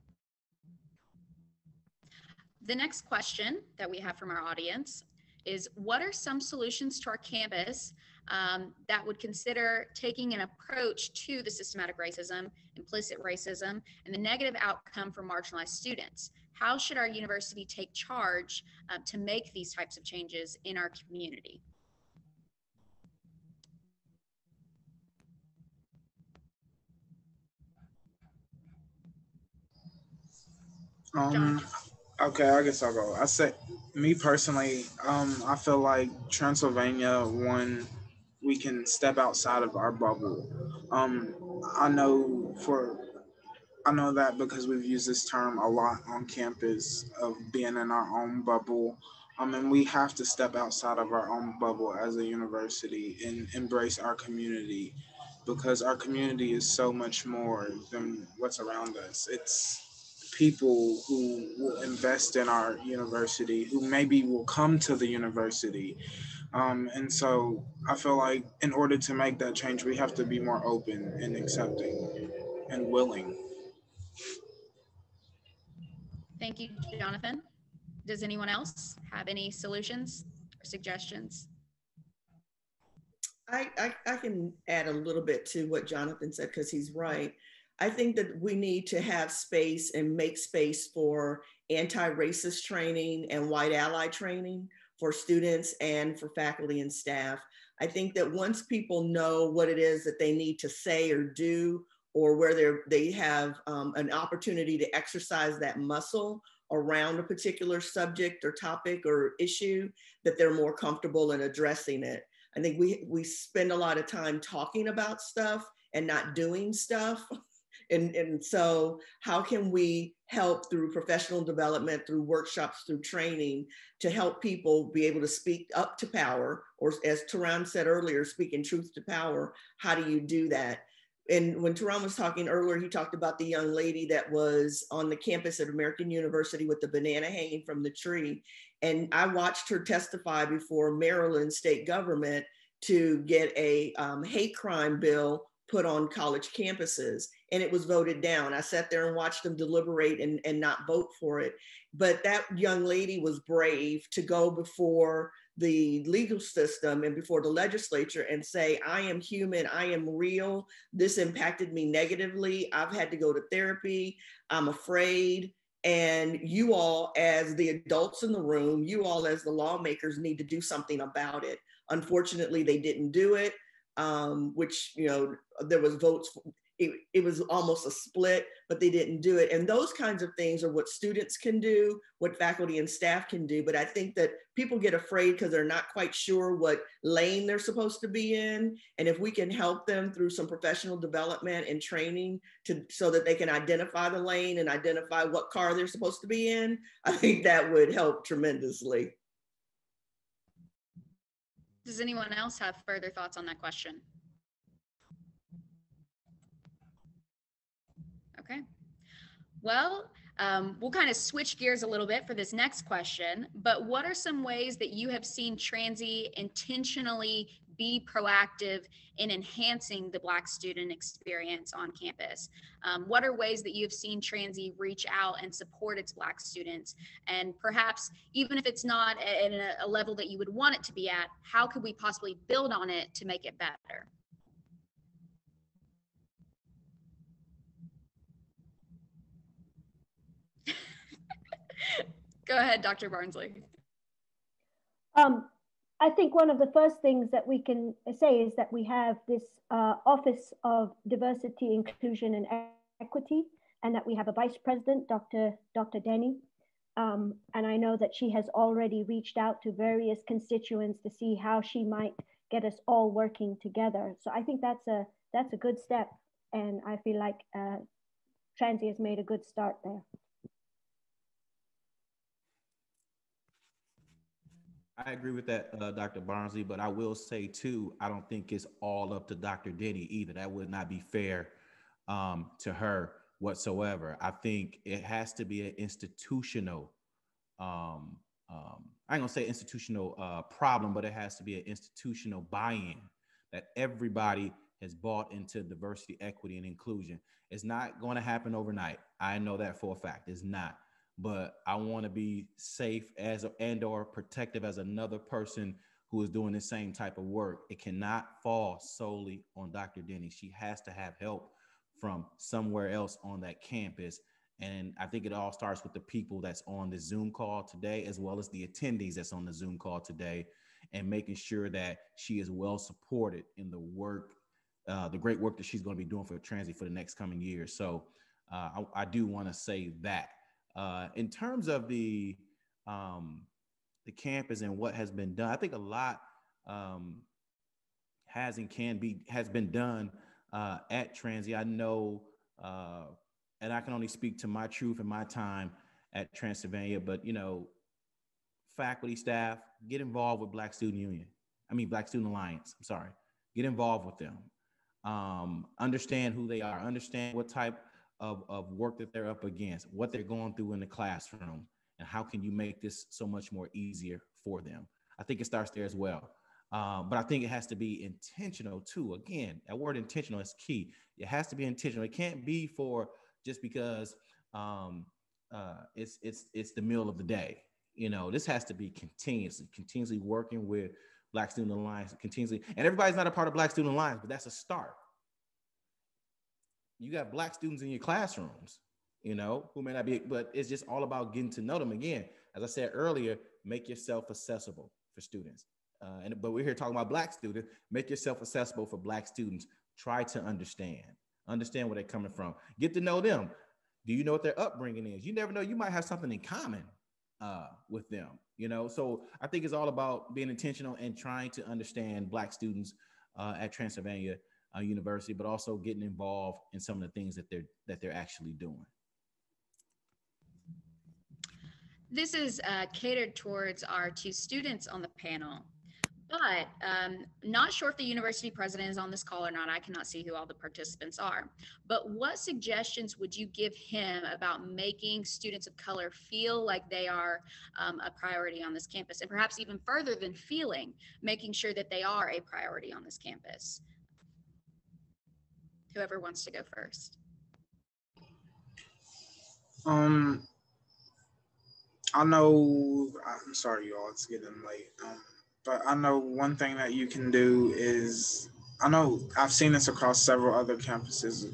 The next question that we have from our audience is, what are some solutions to our campus that would consider taking an approach to the systematic racism, implicit racism, and the negative outcome for marginalized students? How should our university take charge to make these types of changes in our community? Okay, I guess I'll go. I say, me personally, I feel like Transylvania, when we can step outside of our bubble. I know that because we've used this term a lot on campus of being in our own bubble. And we have to step outside of our own bubble as a university and embrace our community, because our community is so much more than what's around us. It's people who will invest in our university, who maybe will come to the university. And so I feel like in order to make that change, we have to be more open and accepting and willing. Thank you, Jonathan. Does anyone else have any solutions or suggestions? I can add a little bit to what Jonathan said, because he's right. I think that we need to have space and make space for anti-racist training and white ally training for students and for faculty and staff. I think that once people know what it is that they need to say or do, or where they have an opportunity to exercise that muscle around a particular subject or topic or issue, that they're more comfortable in addressing it. I think we spend a lot of time talking about stuff and not doing stuff. And so how can we help through professional development, through workshops, through training, to help people be able to speak up to power, or as Taran said earlier, speaking truth to power? How do you do that? And when Taran was talking earlier, he talked about the young lady that was on the campus at American University with the banana hanging from the tree. And I watched her testify before Maryland state government to get a hate crime bill put on college campuses, and it was voted down. I sat there and watched them deliberate and not vote for it. But that young lady was brave to go before the legal system and before the legislature and say, I am human, I am real. This impacted me negatively. I've had to go to therapy. I'm afraid. And you all, as the adults in the room, you all as the lawmakers need to do something about it. Unfortunately, they didn't do it, which, you know, there was votes. It was almost a split, but they didn't do it. And those kinds of things are what students can do, what faculty and staff can do. But I think that people get afraid because they're not quite sure what lane they're supposed to be in. And if we can help them through some professional development and training so that they can identify the lane and identify what car they're supposed to be in, I think that would help tremendously. Does anyone else have further thoughts on that question? Okay. Well, we'll kind of switch gears a little bit for this next question, but what are some ways that you have seen Transy intentionally be proactive in enhancing the Black student experience on campus? What are ways that you've seen Transy reach out and support its Black students? And perhaps even if it's not at a level that you would want it to be at, how could we possibly build on it to make it better? Go ahead, Dr. Barnsley. I think one of the first things that we can say is that we have this Office of Diversity, Inclusion, and Equity, and that we have a Vice President, Dr. Denny. And I know that she has already reached out to various constituents to see how she might get us all working together. So I think that's a good step. And I feel like Transy has made a good start there. I agree with that, Dr. Barnsley, but I will say too, I don't think it's all up to Dr. Denny either. That would not be fair to her whatsoever. I think it has to be an institutional, I ain't gonna say institutional problem, but it has to be an institutional buy-in that everybody has bought into diversity, equity, and inclusion. It's not going to happen overnight. I know that for a fact. It's not. But I want to be safe and/or protective as another person who is doing the same type of work. It cannot fall solely on Dr. Denny. She has to have help from somewhere else on that campus. And I think it all starts with the people that's on the Zoom call today, as well as the attendees that's on the Zoom call today, and making sure that she is well supported in the work, the great work that she's going to be doing for Transy for the next coming years. So I do want to say that. In terms of the campus and what has been done, I think a lot has been done at Transy. I know, and I can only speak to my truth and my time at Transylvania, but you know, faculty, staff, get involved with Black Student Alliance. I'm sorry, get involved with them. Understand who they are. Understand what type of work that they're up against, what they're going through in the classroom, and how can you make this so much more easier for them. I think it starts there as well. But I think it has to be intentional too. Again, that word intentional is key. It has to be intentional. It can't be for just because it's the meal of the day. You know, this has to be continuously working with Black Student Alliance, continuously. And everybody's not a part of Black Student Alliance, but that's a start. You got Black students in your classrooms, you know, who may not be, but it's just all about getting to know them. Again, as I said earlier, make yourself accessible for students. But we're here talking about Black students. Make yourself accessible for Black students. Try to understand where they're coming from. Get to know them. Do you know what their upbringing is? You never know. You might have something in common with them, you know? So I think it's all about being intentional and trying to understand Black students at Transylvania University, but also getting involved in some of the things that they're actually doing. This is catered towards our two students on the panel, but not sure if the university president is on this call or not. I cannot see who all the participants are, but what suggestions would you give him about making students of color feel like they are a priority on this campus, and perhaps even further than feeling, making sure that they are a priority on this campus? Whoever wants to go first. I know, I'm sorry, y'all, it's getting late. But I know one thing that you can do is, I know I've seen this across several other campuses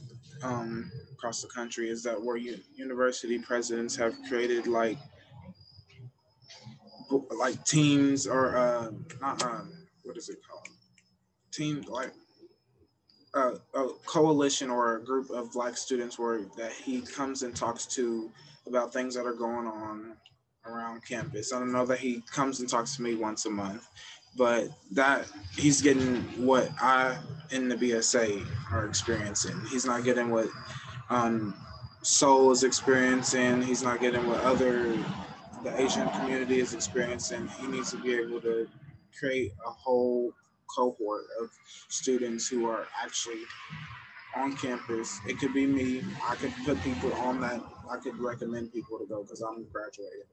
across the country is that where university presidents have created like teams or not what is it called, team like a coalition or a group of Black students where that he comes and talks to about things that are going on around campus. I don't know that he comes and talks to me once a month, but that he's getting what I in the BSA are experiencing. He's not getting what um, Seoul is experiencing. He's not getting what the Asian community is experiencing. He needs to be able to create a whole cohort of students who are actually on campus. It could be me. I could put people on that. I could recommend people to go because I'm graduating.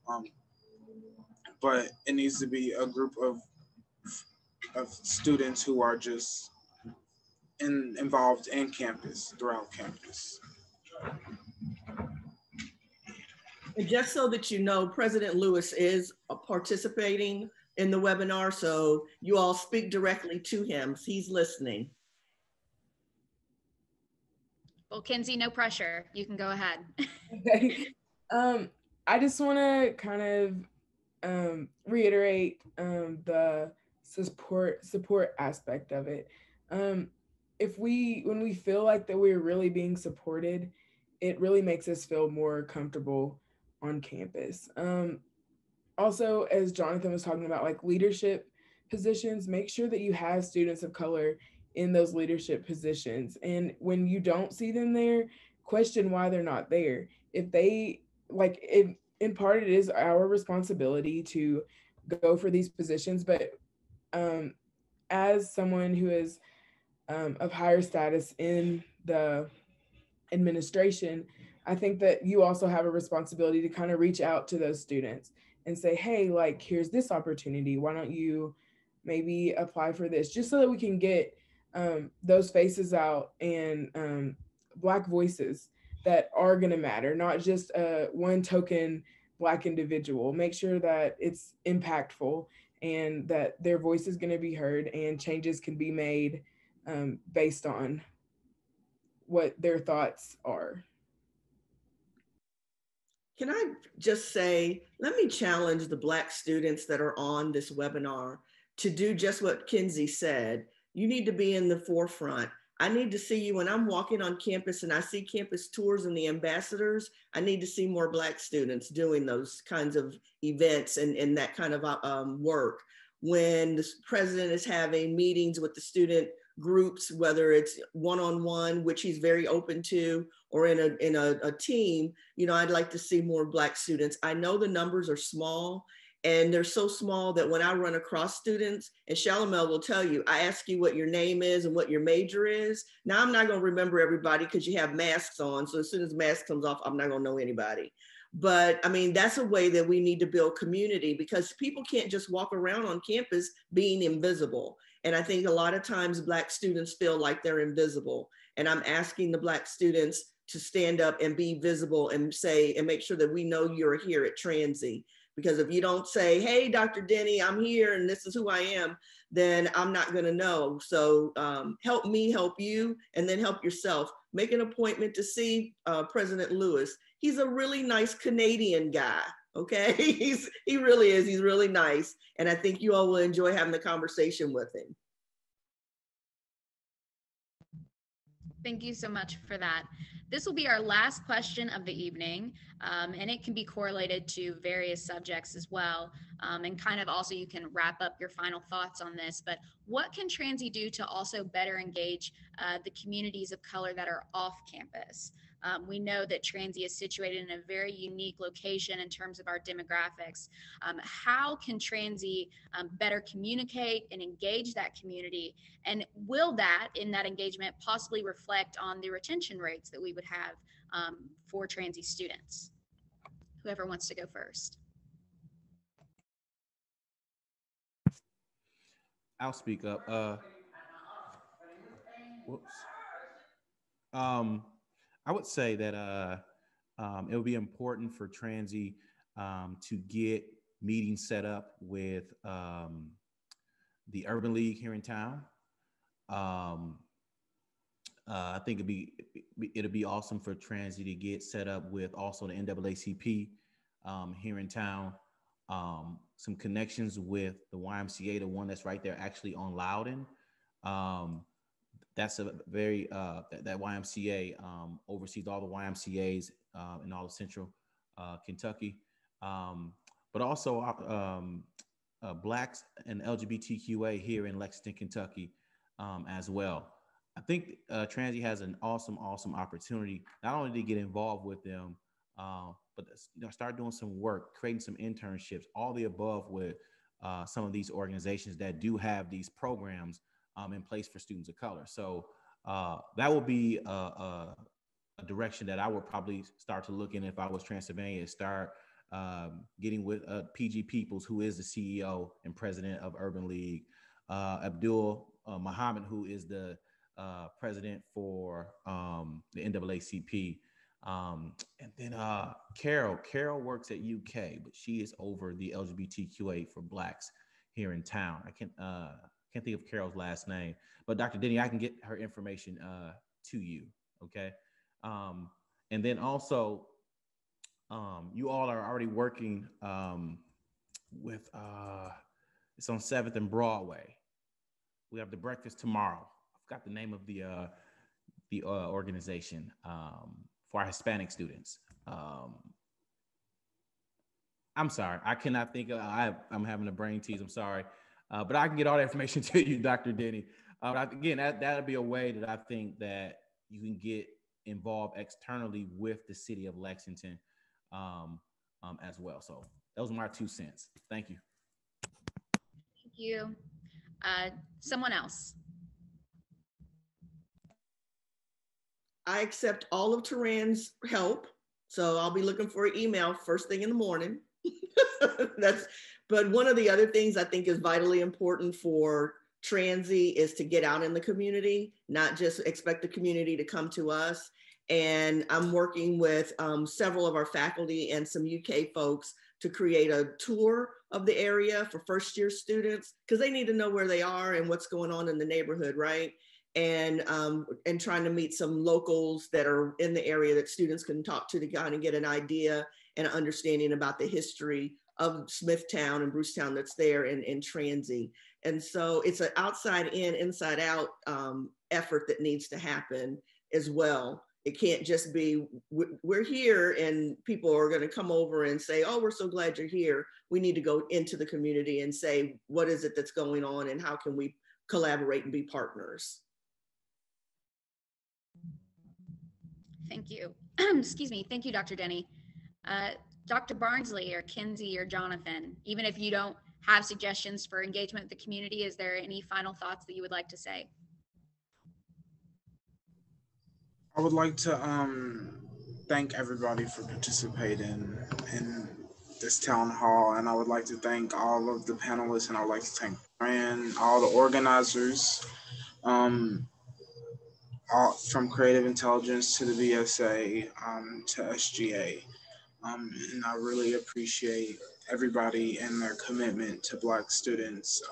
Um, but it needs to be a group of students who are just involved in campus, throughout campus. And just so that you know, President Lewis is participating in the webinar, so you all speak directly to him. He's listening. Well, Kinsey, no pressure. You can go ahead. Okay. I just want to kind of reiterate the support aspect of it. When we feel like that we're really being supported, it really makes us feel more comfortable on campus. Also, as Jonathan was talking about, like leadership positions, make sure that you have students of color in those leadership positions. And when you don't see them there, question why they're not there. If they in part, it is our responsibility to go for these positions, but as someone who is of higher status in the administration, I think that you also have a responsibility to kind of reach out to those students and say, hey, like, here's this opportunity. Why don't you maybe apply for this? Just so that we can get those faces out and Black voices that are going to matter, not just one token Black individual. Make sure that it's impactful and that their voice is going to be heard and changes can be made based on what their thoughts are. Can I just say, let me challenge the Black students that are on this webinar to do just what Kinsey said. You need to be in the forefront. I need to see you when I'm walking on campus and I see campus tours and the ambassadors. I need to see more Black students doing those kinds of events and that kind of work. When the president is having meetings with the student groups, whether it's one-on-one, which he's very open to, or in a team, you know, I'd like to see more Black students. I know the numbers are small, and they're so small that when I run across students, and Shalimel will tell you, I ask you what your name is and what your major is. Now I'm not gonna remember everybody because you have masks on. So as soon as the mask comes off, I'm not gonna know anybody. But I mean, that's a way that we need to build community, because people can't just walk around on campus being invisible. And I think a lot of times Black students feel like they're invisible. And I'm asking the Black students to stand up and be visible and say, and make sure that we know you're here at Transy. Because if you don't say, hey, Dr. Denny, I'm here and this is who I am, then I'm not gonna know. So help me help you, and then help yourself. Make an appointment to see President Lewis. He's a really nice Canadian guy, okay? He really is, he's really nice. And I think you all will enjoy having the conversation with him. Thank you so much for that. This will be our last question of the evening, and it can be correlated to various subjects as well. And kind of also you can wrap up your final thoughts on this, but what can Transy do to also better engage the communities of color that are off campus? We know that Transy is situated in a very unique location in terms of our demographics. How can Transy better communicate and engage that community? And will that, in that engagement, possibly reflect on the retention rates that we would have for Transy students? Whoever wants to go first. I'll speak up. Whoops. I would say that it would be important for Transy to get meetings set up with the Urban League here in town. I think it'll be awesome for Transy to get set up with also the NAACP here in town. Some connections with the YMCA, the one that's right there actually on Loudon. That's a very that YMCA oversees all the YMCA's in all of Central Kentucky, but also Blacks and LGBTQA here in Lexington, Kentucky, as well. I think Transy has an awesome opportunity not only to get involved with them, but start doing some work, creating some internships, all the above with some of these organizations that do have these programs in place for students of color. So that would be a direction that I would probably start to look in if I was Transylvania, start getting with PG Peoples, who is the CEO and president of Urban League, Abdul Muhammad, who is the president for the NAACP. And then Carol works at UK, but she is over the LGBTQA for Blacks here in town. I can't think of Carol's last name, but Dr. Denny, I can get her information to you. Okay. And then also, you all are already working with it's on 7th and Broadway. We have the breakfast tomorrow. I forgot the name of the organization for our Hispanic students. I'm sorry, I cannot think of. I'm having a brain tease. I'm sorry, but I can get all the information to you, Dr. Denny. Again, that'll be a way that I think that you can get involved externally with the city of Lexington as well. So those are my 2 cents. Thank you. Thank you. Someone else. I accept all of Taran's help. So I'll be looking for an email first thing in the morning. But one of the other things I think is vitally important for Transy is to get out in the community, not just expect the community to come to us. And I'm working with several of our faculty and some UK folks to create a tour of the area for first year students, because they need to know where they are and what's going on in the neighborhood, right? And trying to meet some locals that are in the area that students can talk to kind of get an idea and an understanding about the history of Smithtown and Brucetown that's there in Transy. And so it's an outside in, inside out effort that needs to happen as well. It can't just be, we're here and people are going to come over and say, oh, we're so glad you're here. We need to go into the community and say, what is it that's going on and how can we collaborate and be partners? Thank you. Excuse me. Thank you, Dr. Denny. Dr. Barnsley or Kinsey or Jonathan, even if you don't have suggestions for engagement with the community, is there any final thoughts that you would like to say? I would like to thank everybody for participating in this town hall, and I would like to thank all of the panelists, and I would like to thank Fran, all the organizers, all, from Creative Intelligence to the BSA to SGA. And I really appreciate everybody and their commitment to Black students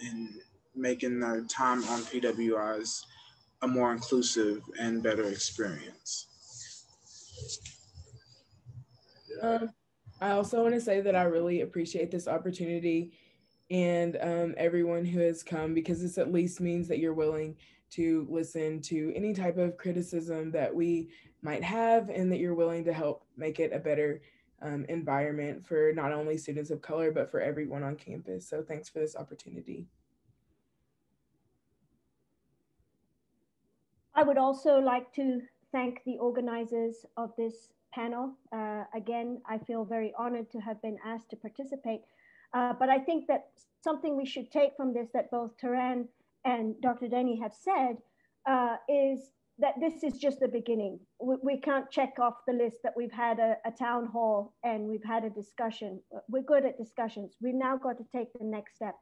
and making their time on PWIs a more inclusive and better experience. I also want to say that I really appreciate this opportunity and everyone who has come, because this at least means that you're willing to listen to any type of criticism that we might have, and that you're willing to help make it a better environment for not only students of color, but for everyone on campus. So thanks for this opportunity. I would also like to thank the organizers of this panel. Again, I feel very honored to have been asked to participate. But I think that something we should take from this, that both Taran and Dr. Denny have said, is that this is just the beginning. We can't check off the list that we've had a town hall and we've had a discussion. We're good at discussions. We've now got to take the next step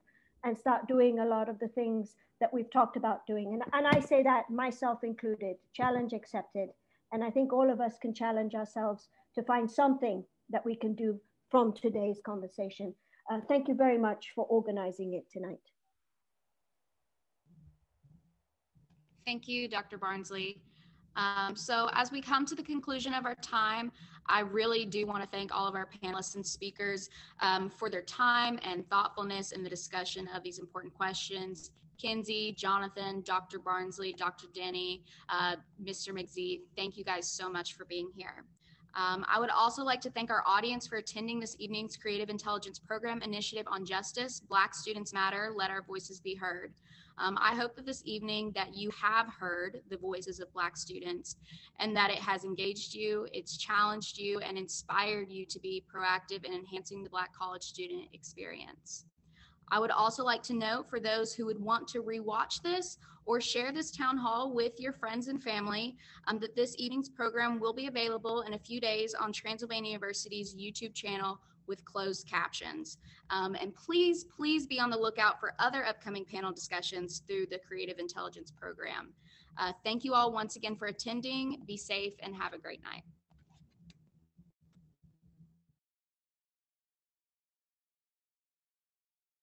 and start doing a lot of the things that we've talked about doing. And I say that, myself included, challenge accepted. And I think all of us can challenge ourselves to find something that we can do from today's conversation. Thank you very much for organizing it tonight. Thank you, Dr. Barnsley. So as we come to the conclusion of our time, I really do want to thank all of our panelists and speakers for their time and thoughtfulness in the discussion of these important questions. Kinsey, Jonathan, Dr. Barnsley, Dr. Denny, Mr. McZee, thank you guys so much for being here. I would also like to thank our audience for attending this evening's Creative Intelligence Program Initiative on Justice, Black Students Matter, Let Our Voices Be Heard. I hope that this evening that you have heard the voices of Black students and that it has engaged you, it's challenged you, and inspired you to be proactive in enhancing the Black college student experience. I would also like to note for those who would want to rewatch this or share this town hall with your friends and family, that this evening's program will be available in a few days on Transylvania University's YouTube channel with closed captions. And please, please be on the lookout for other upcoming panel discussions through the Creative Intelligence Program. Thank you all once again for attending. Be safe and have a great night.